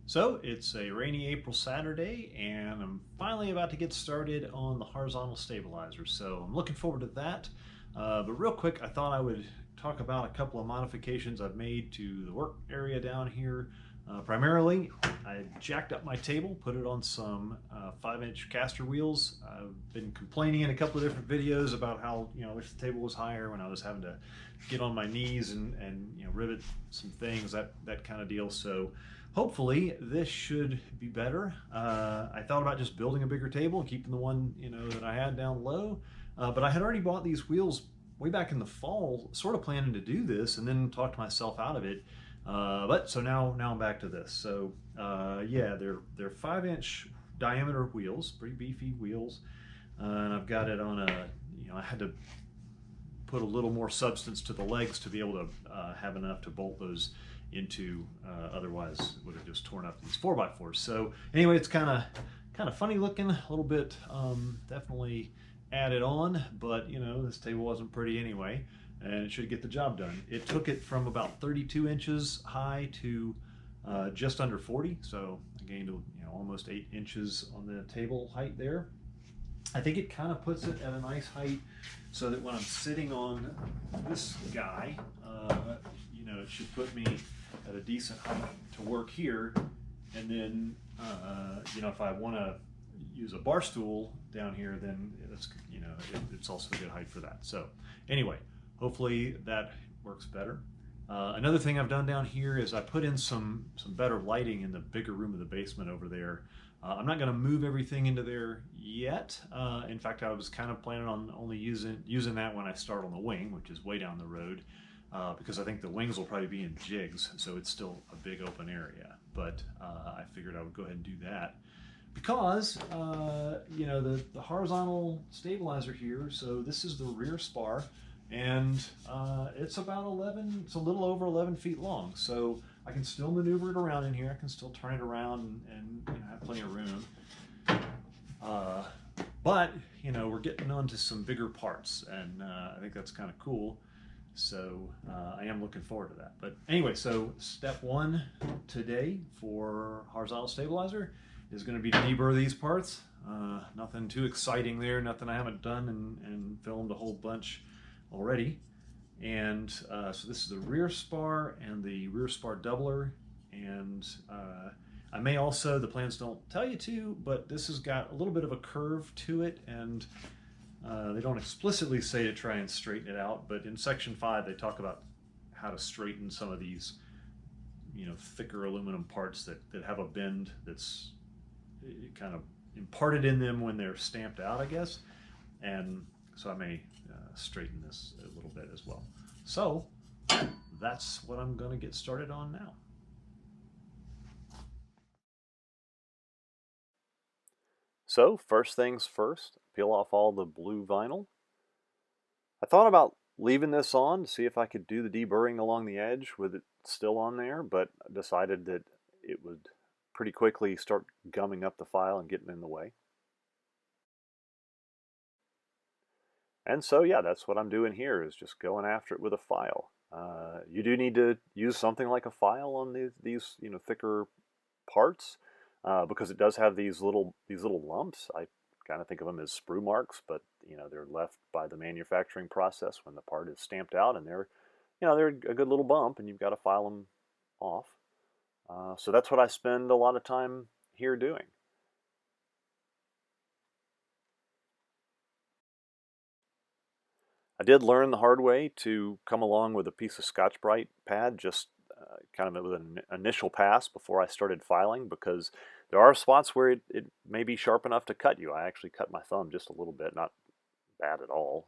So it's a rainy April Saturday, and I'm finally about to get started on the horizontal stabilizer. So I'm looking forward to that. But real quick, I thought I would talk about a couple of modifications I've made to the work area down here. Primarily, I jacked up my table, put it on some 5-inch caster wheels. I've been complaining in a couple of different videos about how, I wish the table was higher when I was having to get on my knees and rivet some things, that kind of deal. So hopefully this should be better. I thought about just building a bigger table and keeping the one that I had down low, but I had already bought these wheels way back in the fall, sort of planning to do this, and then talked myself out of it. But so now I'm back to this. So yeah, they're 5-inch diameter wheels, pretty beefy wheels, and I've got it on a I had to put a little more substance to the legs to be able to have enough to bolt those into. Otherwise, it would have just torn up these 4x4s. So anyway, it's kind of funny looking, a little bit definitely added on, but this table wasn't pretty anyway, and it should get the job done. It took it from about 32 inches high to just under 40, so I gained almost 8 inches on the table height there. I think it kind of puts it at a nice height so that when I'm sitting on this guy, it should put me at a decent height to work here. And then, if I want to use a bar stool down here, then it's also a good height for that. So anyway, hopefully that works better. Another thing I've done down here is I put in some better lighting in the bigger room of the basement over there. I'm not going to move everything into there yet. In fact, I was kind of planning on only using that when I start on the wing, which is way down the road, because I think the wings will probably be in jigs, so it's still a big open area. But I figured I would go ahead and do that because the horizontal stabilizer here. So this is the rear spar, and it's about 11. It's a little over 11 feet long. So I can still maneuver it around in here. I can still turn it around and have plenty of room. But we're getting onto some bigger parts, and I think that's kind of cool. So I am looking forward to that. But anyway, so step one today for horizontal stabilizer is going to be to deburr these parts. Nothing too exciting there, nothing I haven't done and filmed a whole bunch already. And so this is the rear spar and the rear spar doubler. And I may also, the plans don't tell you to, but this has got a little bit of a curve to it, and they don't explicitly say to try and straighten it out, but in section 5 they talk about how to straighten some of these thicker aluminum parts that have a bend that's kind of imparted in them when they're stamped out, I guess. And so I may straighten this a little bit as well. So that's what I'm going to get started on now. So first things first, peel off all the blue vinyl. I thought about leaving this on to see if I could do the deburring along the edge with it still on there, but decided that it would pretty quickly start gumming up the file and getting in the way. And so yeah, that's what I'm doing here, is just going after it with a file. You do need to use something like a file on these thicker parts, because it does have these little lumps. I kind of think of them as sprue marks, but they're left by the manufacturing process when the part is stamped out, and they're a good little bump, and you've got to file them off. So that's what I spend a lot of time here doing. I did learn the hard way to come along with a piece of Scotch-Brite pad, just kind of with an initial pass before I started filing, because there are spots where it may be sharp enough to cut you. I actually cut my thumb just a little bit, not bad at all,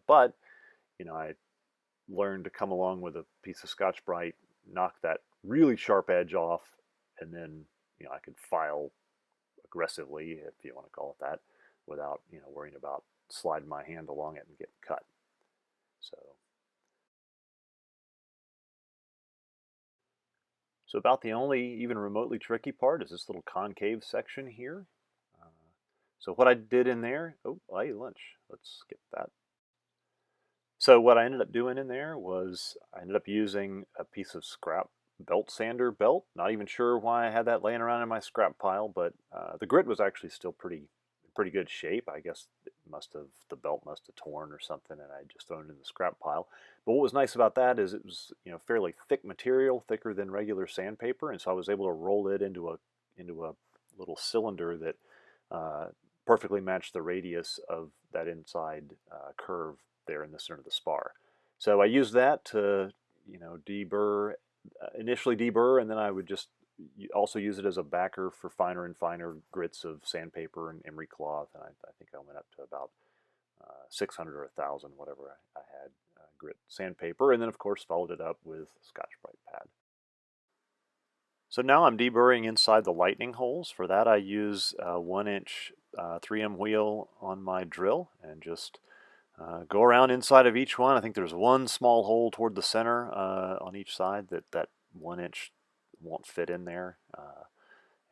but I learned to come along with a piece of Scotch-Brite, knock that really sharp edge off, and then I could file aggressively, if you want to call it that, without worrying about sliding my hand along it and getting cut. So about the only even remotely tricky part is this little concave section here. So what I did in there, oh, I ate lunch. Let's skip that. So what I ended up doing in there was I ended up using a piece of scrap belt sander belt. Not even sure why I had that laying around in my scrap pile, but the grit was actually still pretty good shape. I guess the belt must have torn or something, and I just thrown it in the scrap pile. But what was nice about that is it was, fairly thick material, thicker than regular sandpaper, and so I was able to roll it into a little cylinder that perfectly matched the radius of that inside curve there in the center of the spar. So I used that to, deburr, initially deburr, and then I would just also use it as a backer for finer and finer grits of sandpaper and emery cloth. And I think I went up to about 600 or 1,000, whatever I had, grit sandpaper, and then of course followed it up with Scotch-Brite pad. So now I'm deburring inside the lightning holes. For that I use a 1-inch 3M wheel on my drill and just go around inside of each one. I think there's one small hole toward the center on each side that 1-inch won't fit in there.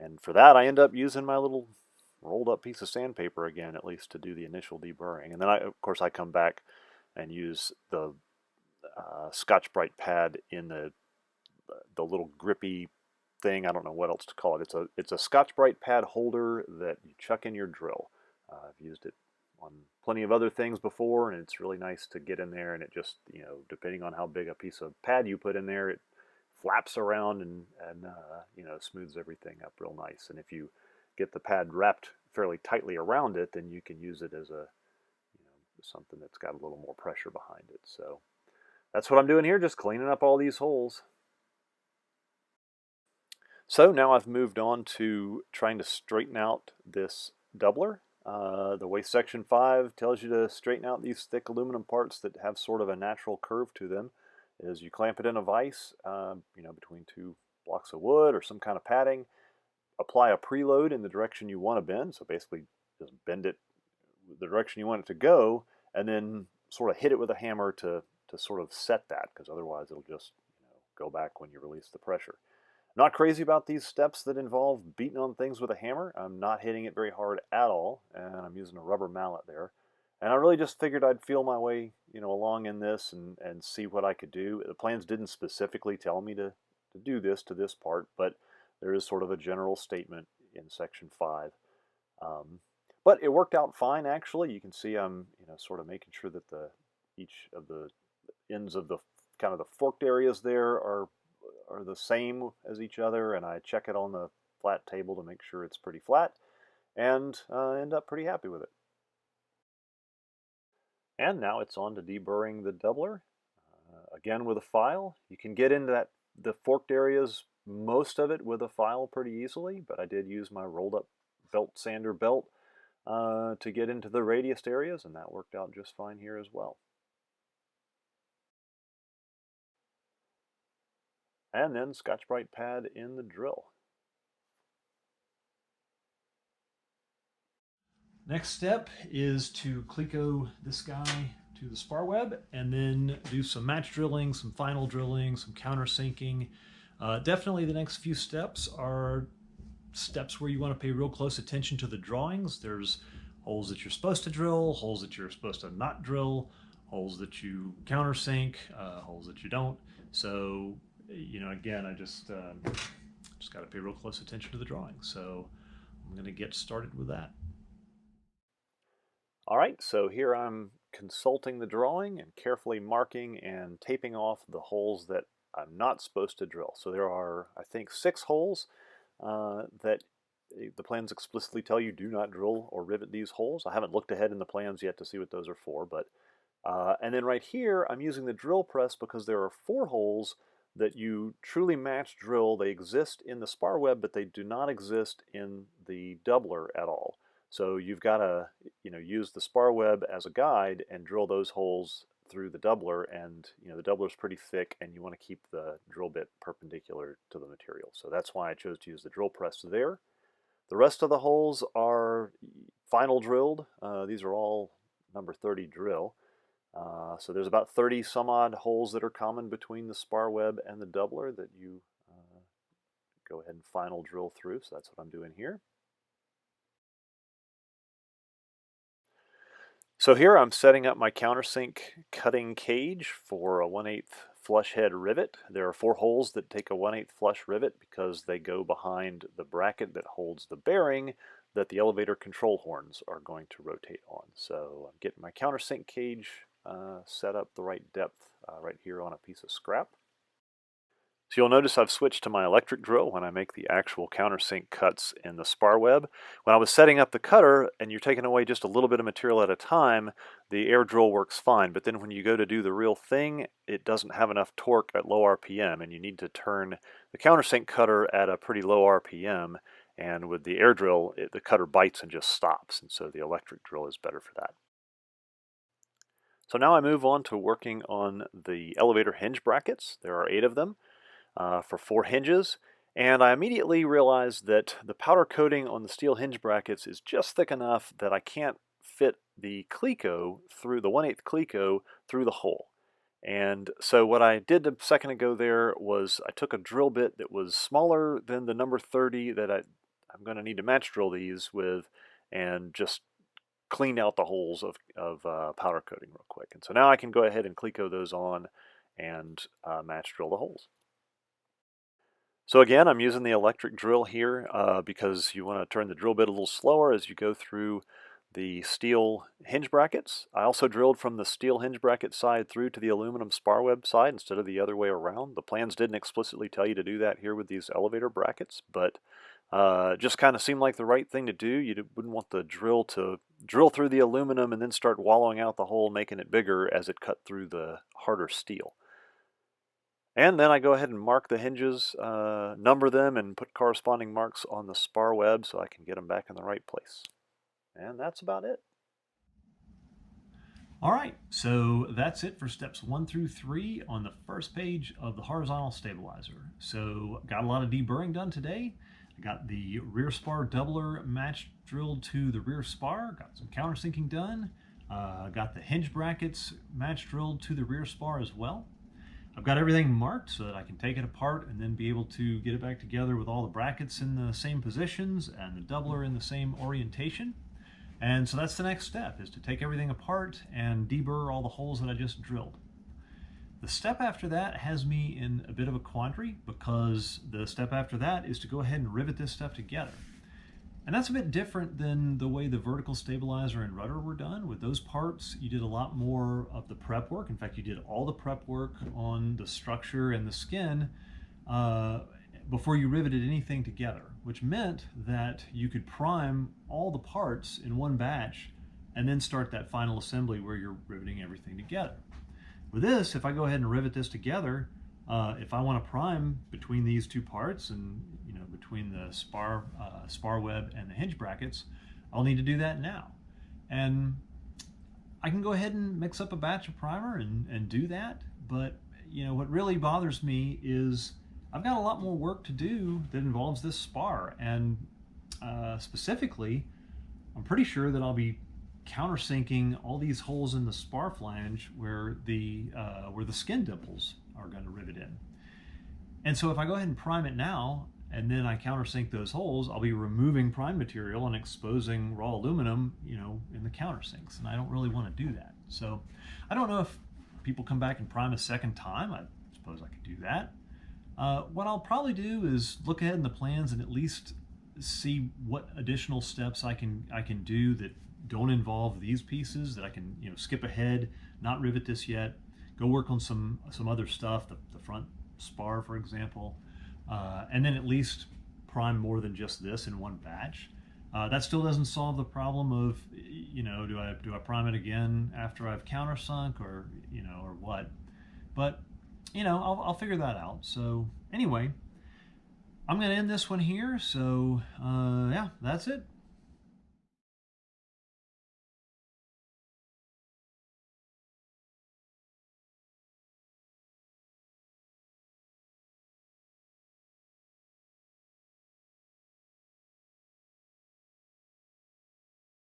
And for that I end up using my little rolled up piece of sandpaper again, at least to do the initial deburring. And then of course I come back and use the Scotch-Brite pad in the little grippy thing. I don't know what else to call it. It's a Scotch-Brite pad holder that you chuck in your drill. I've used it on plenty of other things before, and it's really nice to get in there, and it just, depending on how big a piece of pad you put in there, it flaps around and smooths everything up real nice. And if you get the pad wrapped fairly tightly around it, then you can use it as a something that's got a little more pressure behind it. So that's what I'm doing here, just cleaning up all these holes. So now I've moved on to trying to straighten out this doubler. The way Section 5 tells you to straighten out these thick aluminum parts that have sort of a natural curve to them is you clamp it in a vise, between two blocks of wood or some kind of padding, apply a preload in the direction you want to bend, so basically just bend it the direction you want it to go, and then sort of hit it with a hammer to sort of set that, because otherwise it'll just go back when you release the pressure. Not crazy about these steps that involve beating on things with a hammer. I'm not hitting it very hard at all, and I'm using a rubber mallet there. And I really just figured I'd feel my way, along in this and see what I could do. The plans didn't specifically tell me to do this to this part, but there is sort of a general statement in Section 5. But it worked out fine, actually. You can see I'm, sort of making sure that each of the ends of the kind of the forked areas there are the same as each other, and I check it on the flat table to make sure it's pretty flat, and end up pretty happy with it. And now it's on to deburring the doubler. Again with a file. You can get into the forked areas, most of it with a file pretty easily, but I did use my rolled up belt sander belt to get into the radius areas, and that worked out just fine here as well. And then Scotch-Brite pad in the drill. Next step is to Cleco this guy to the spar web and then do some match drilling, some final drilling, some countersinking. Definitely the next few steps are steps where you want to pay real close attention to the drawings. There's holes that you're supposed to drill, holes that you're supposed to not drill, holes that you countersink, holes that you don't. So, again, I just got to pay real close attention to the drawing. So I'm going to get started with that. All right, so here I'm consulting the drawing and carefully marking and taping off the holes that I'm not supposed to drill. So there are, I think, 6 holes that the plans explicitly tell you do not drill or rivet these holes. I haven't looked ahead in the plans yet to see what those are for, but and then right here I'm using the drill press because there are 4 holes that you truly match drill. They exist in the spar web, but they do not exist in the doubler at all. So you've got to, use the spar web as a guide and drill those holes through the doubler. And the doubler is pretty thick, and you want to keep the drill bit perpendicular to the material. So that's why I chose to use the drill press there. The rest of the holes are final drilled. These are all number 30 drill. So there's about 30 some odd holes that are common between the spar web and the doubler that you go ahead and final drill through. So that's what I'm doing here. So here I'm setting up my countersink cutting cage for a 1/8 flush head rivet. There are 4 holes that take a 1/8 flush rivet because they go behind the bracket that holds the bearing that the elevator control horns are going to rotate on. So I'm getting my countersink cage set up the right depth right here on a piece of scrap. So you'll notice I've switched to my electric drill when I make the actual countersink cuts in the spar web. When I was setting up the cutter and you're taking away just a little bit of material at a time, the air drill works fine. But then when you go to do the real thing, it doesn't have enough torque at low RPM, and you need to turn the countersink cutter at a pretty low RPM. And with the air drill, the cutter bites and just stops. And so the electric drill is better for that. So now I move on to working on the elevator hinge brackets. There are 8 of them. For 4 hinges, and I immediately realized that the powder coating on the steel hinge brackets is just thick enough that I can't fit the cleco through the 1/8 cleco through the hole. And so what I did a second ago there was I took a drill bit that was smaller than the number 30 that I'm going to need to match drill these with, and just cleaned out the holes of powder coating real quick. And so now I can go ahead and cleco those on and match drill the holes. So again, I'm using the electric drill here because you want to turn the drill bit a little slower as you go through the steel hinge brackets. I also drilled from the steel hinge bracket side through to the aluminum spar web side instead of the other way around. The plans didn't explicitly tell you to do that here with these elevator brackets, but just kind of seemed like the right thing to do. You wouldn't want the drill to drill through the aluminum and then start wallowing out the hole, making it bigger as it cut through the harder steel. And then I go ahead and mark the hinges, number them, and put corresponding marks on the spar web so I can get them back in the right place. And that's about it. All right, so that's it for steps 1 through 3 on the first page of the horizontal stabilizer. So got a lot of deburring done today. I got the rear spar doubler match drilled to the rear spar, got some countersinking done, got the hinge brackets match drilled to the rear spar as well. I've got everything marked so that I can take it apart and then be able to get it back together with all the brackets in the same positions and the doubler in the same orientation. And so that's the next step, is to take everything apart and deburr all the holes that I just drilled. The step after that has me in a bit of a quandary, because the step after that is to go ahead and rivet this stuff together. And that's a bit different than the way the vertical stabilizer and rudder were done. With those parts, you did a lot more of the prep work. In fact, you did all the prep work on the structure and the skin before you riveted anything together, which meant that you could prime all the parts in one batch and then start that final assembly where you're riveting everything together. With this, if I go ahead and rivet this together, if I want to prime between these 2 parts and between the spar web and the hinge brackets, I'll need to do that now. And I can go ahead and mix up a batch of primer and do that, but what really bothers me is I've got a lot more work to do that involves this spar, and specifically, I'm pretty sure that I'll be countersinking all these holes in the spar flange where the skin dimples are going to rivet in. And so if I go ahead and prime it now, and then I countersink those holes, I'll be removing prime material and exposing raw aluminum, in the countersinks, and I don't really want to do that. So I don't know if people come back and prime a second time. I suppose I could do that. What I'll probably do is look ahead in the plans and at least see what additional steps I can do that don't involve these pieces, that I can skip ahead, not rivet this yet, go work on some other stuff, the front spar, for example, and then at least prime more than just this in one batch. That still doesn't solve the problem of, do I prime it again after I've countersunk, or what? But I'll figure that out. So anyway, I'm going to end this one here. So yeah, that's it.